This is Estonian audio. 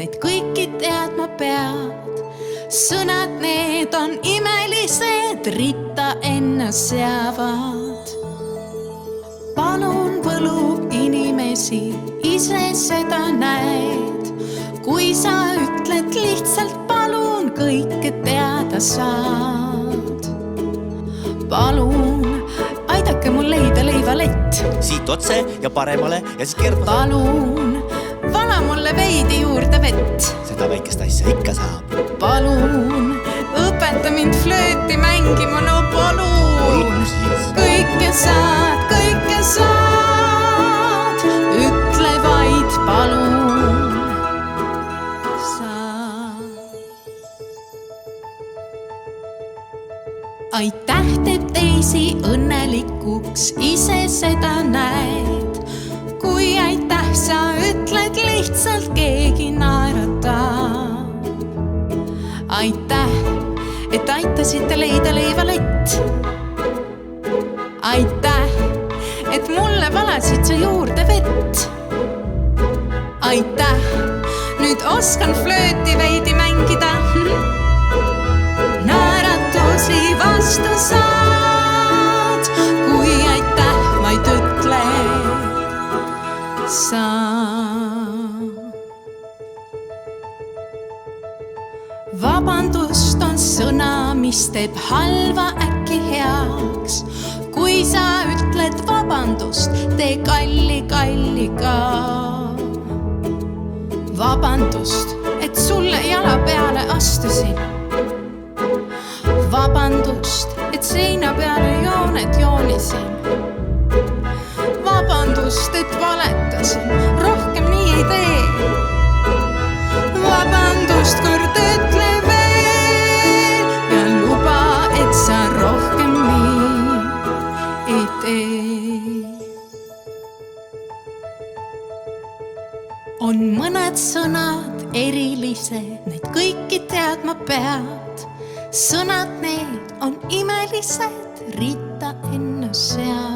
neid kõiki teadma pead. Sõnad need on imelised, ritta ennast seavad. Palun võlub inimesi, ise seda näed. Kui sa ütled lihtsalt palun, kõike teada saad. Palun, aidake mul leida leivalett. Siit otse ja paremale ja siis kerma. Palun, vala mulle veidi juurde vett. Seda väikest asja ikka saab. Palun, õpeta mind flööti mängima, no palun. Kõike saad, ütle vaid palun. Aitäh teeb teisi õnnelikuks, ise seda näed. Kui aitäh sa ütled, lihtsalt keegi naeratab. Aitäh, et aitasite leida leivalett. Aitäh, et mulle valasid sa juurde vett. Aitäh, nüüd oskan flööti veidi mängida. Naeratusi vastu saad, kui aitäh vaid ütle sa. Vabandust on sõna, mis teeb halva äkki heaks. Kui sa ütled vabandust, tee kalli ka. Vabandust, et sulle jala peale astusin. Vabandust, et seina peale jooned joonisin. Vabandust, et valetasin, rohkem nii ei tee. Vabandust, kord ütle veel ja luba, et sa rohkem nii ei tee. On mõned sõnad erilised, neid kõiki teadma pead. Sõnad need on imelised, ritta ennast sead.